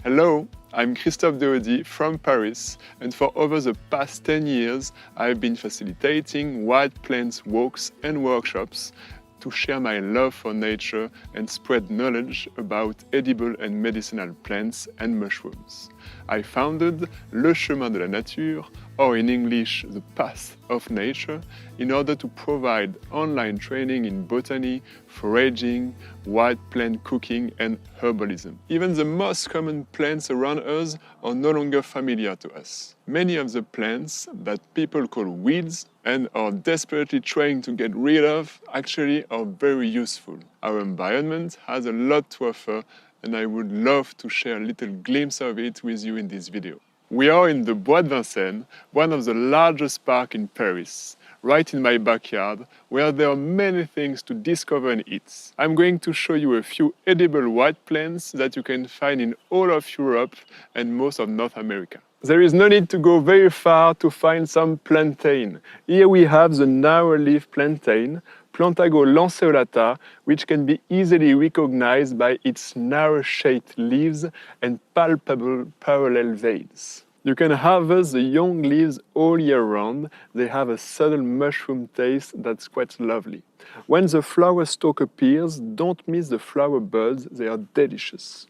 Hello, I'm Christophe de Hody from Paris, and for over the past 10 years I've been facilitating wild plants walks and workshops to share my love for nature and spread knowledge about edible and medicinal plants and mushrooms. I founded Le Chemin de la Nature, or in English, The Path of Nature, in order to provide online training in botany, foraging, wild plant cooking and herbalism. Even the most common plants around us are no longer familiar to us. Many of the plants that people call weeds and are desperately trying to get rid of actually are very useful. Our environment has a lot to offer, and I would love to share a little glimpse of it with you in this video. We are in the Bois de Vincennes, one of the largest parks in Paris, right in my backyard, where there are many things to discover and eat. I'm going to show you a few edible wild plants that you can find in all of Europe and most of North America. There is no need to go very far to find some plantain. Here we have the narrow-leaf plantain, Plantago lanceolata, which can be easily recognized by its narrow-shaped leaves and palpable parallel veins. You can harvest the young leaves all year round. They have a subtle mushroom taste that's quite lovely. When the flower stalk appears, don't miss the flower buds, they are delicious.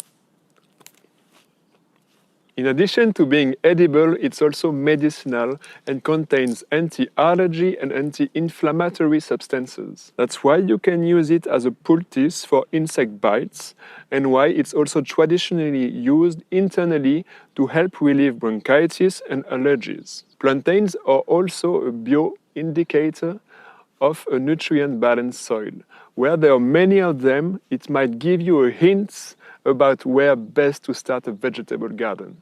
In addition to being edible, it's also medicinal and contains anti-allergy and anti-inflammatory substances. That's why you can use it as a poultice for insect bites, and why it's also traditionally used internally to help relieve bronchitis and allergies. Plantains are also a bio-indicator of a nutrient-balanced soil. Where there are many of them, it might give you a hint about where best to start a vegetable garden.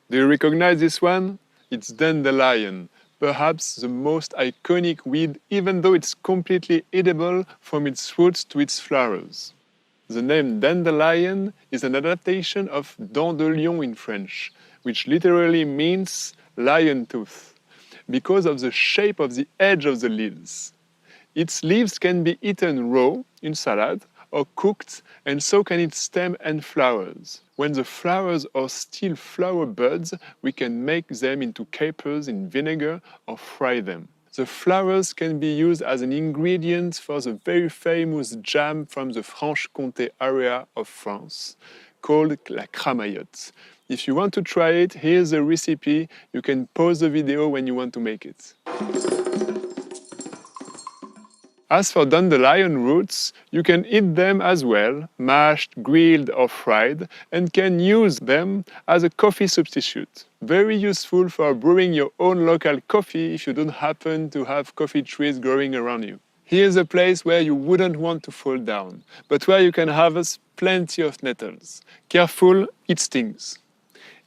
Do you recognize this one? It's Dandelion, perhaps the most iconic weed, even though it's completely edible from its roots to its flowers. The name Dandelion is an adaptation of Dandelion in French, which literally means lion tooth, because of the shape of the edge of the leaves. Its leaves can be eaten raw in salad or cooked, and so can its stem and flowers. When the flowers are still flower buds, we can make them into capers in vinegar or fry them. The flowers can be used as an ingredient for the very famous jam from the Franche-Comté area of France, called la cramaillotte. If you want to try it, here's the recipe. You can pause the video when you want to make it. As for dandelion roots, you can eat them as well, mashed, grilled or fried, and can use them as a coffee substitute. Very useful for brewing your own local coffee if you don't happen to have coffee trees growing around you. Here's a place where you wouldn't want to fall down, but where you can harvest plenty of nettles. Careful, it stings.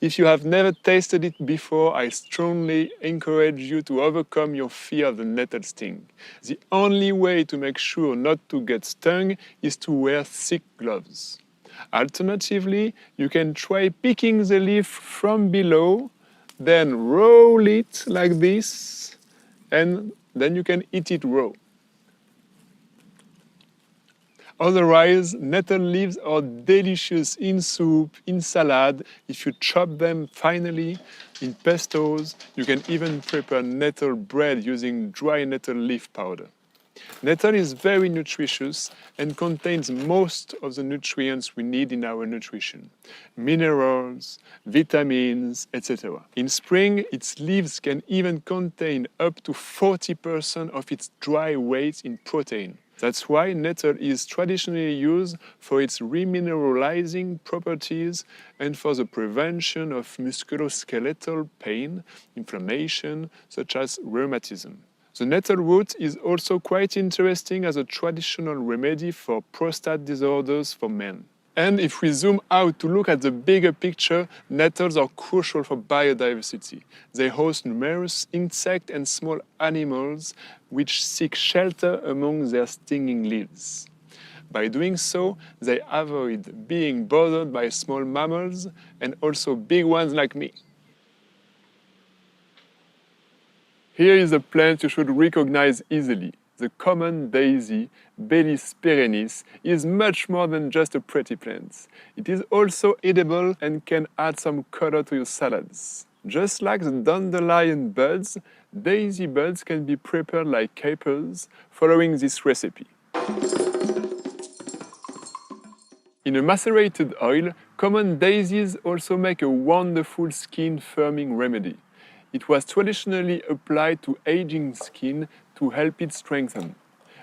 If you have never tasted it before, I strongly encourage you to overcome your fear of the nettle sting. The only way to make sure not to get stung is to wear thick gloves. Alternatively, you can try picking the leaf from below, then roll it like this, and then you can eat it raw. Otherwise, nettle leaves are delicious in soup, in salad. If you chop them finely in pestos, you can even prepare nettle bread using dry nettle leaf powder. Nettle is very nutritious and contains most of the nutrients we need in our nutrition. Minerals, vitamins, etc. In spring, its leaves can even contain up to 40% of its dry weight in protein. That's why nettle is traditionally used for its remineralizing properties and for the prevention of musculoskeletal pain, inflammation, such as rheumatism. The nettle root is also quite interesting as a traditional remedy for prostate disorders for men. And if we zoom out to look at the bigger picture, nettles are crucial for biodiversity. They host numerous insect and small animals which seek shelter among their stinging leaves. By doing so, they avoid being bothered by small mammals and also big ones like me. Here is a plant you should recognize easily. the common daisy, Bellis perennis, is much more than just a pretty plant. It is also edible and can add some color to your salads. Just like the dandelion buds, daisy buds can be prepared like capers, following this recipe. In a macerated oil, common daisies also make a wonderful skin firming remedy. It was traditionally applied to aging skin to help it strengthen.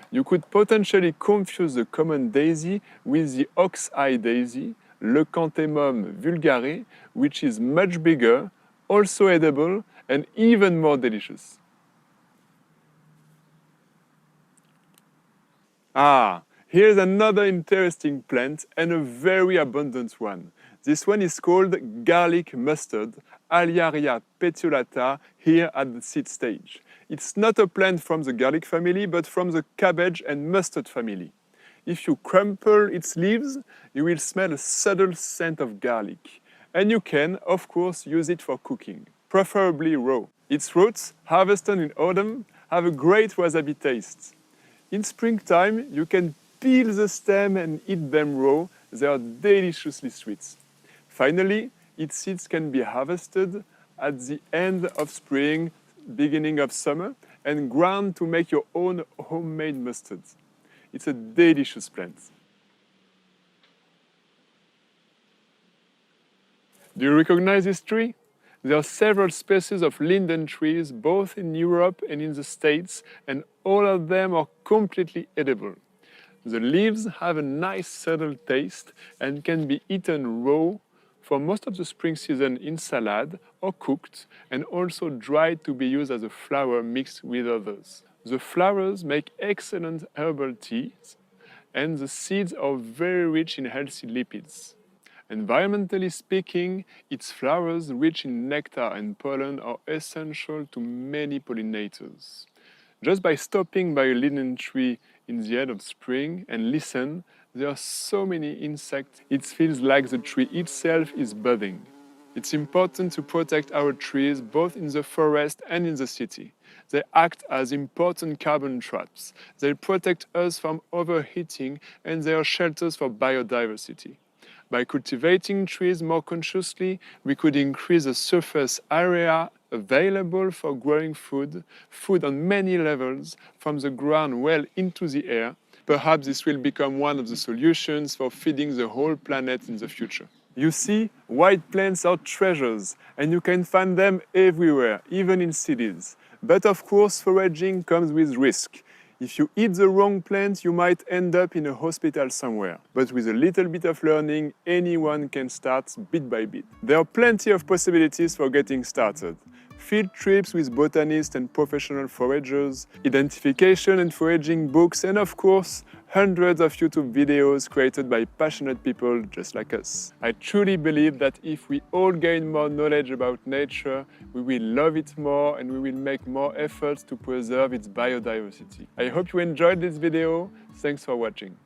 You could potentially confuse the common daisy with the ox-eye daisy, Leucanthemum vulgare, which is much bigger, also edible, and even more delicious. Here's another interesting plant and a very abundant one. This one is called garlic mustard, Alliaria petiolata, here at the seed stage. It's not a plant from the garlic family, but from the cabbage and mustard family. If you crumple its leaves, you will smell a subtle scent of garlic. And you can, of course, use it for cooking, preferably raw. Its roots, harvested in autumn, have a great wasabi taste. In springtime, you can peel the stem and eat them raw. They are deliciously sweet. Finally, its seeds can be harvested at the end of spring, beginning of summer, and ground to make your own homemade mustard. It's a delicious plant. Do you recognize this tree? There are several species of linden trees, both in Europe and in the States, and all of them are completely edible. The leaves have a nice subtle taste and can be eaten raw for most of the spring season in salad or cooked, and also dried to be used as a flower mixed with others. The flowers make excellent herbal teas, and the seeds are very rich in healthy lipids. Environmentally speaking, its flowers rich in nectar and pollen are essential to many pollinators. Just by stopping by a linden tree in the end of spring and listen, there are so many insects, it feels like the tree itself is budding. It's important to protect our trees both in the forest and in the city. They act as important carbon traps. They protect us from overheating, and they are shelters for biodiversity. By cultivating trees more consciously, we could increase the surface area available for growing food on many levels, from the ground well into the air. Perhaps this will become one of the solutions for feeding the whole planet in the future. You see, wild plants are treasures, and you can find them everywhere, even in cities. But of course, foraging comes with risk. If you eat the wrong plant, you might end up in a hospital somewhere. But with a little bit of learning, anyone can start bit by bit. There are plenty of possibilities for getting started. Field trips with botanists and professional foragers, identification and foraging books, and of course, hundreds of YouTube videos created by passionate people just like us. I truly believe that if we all gain more knowledge about nature, we will love it more and we will make more efforts to preserve its biodiversity. I hope you enjoyed this video. Thanks for watching.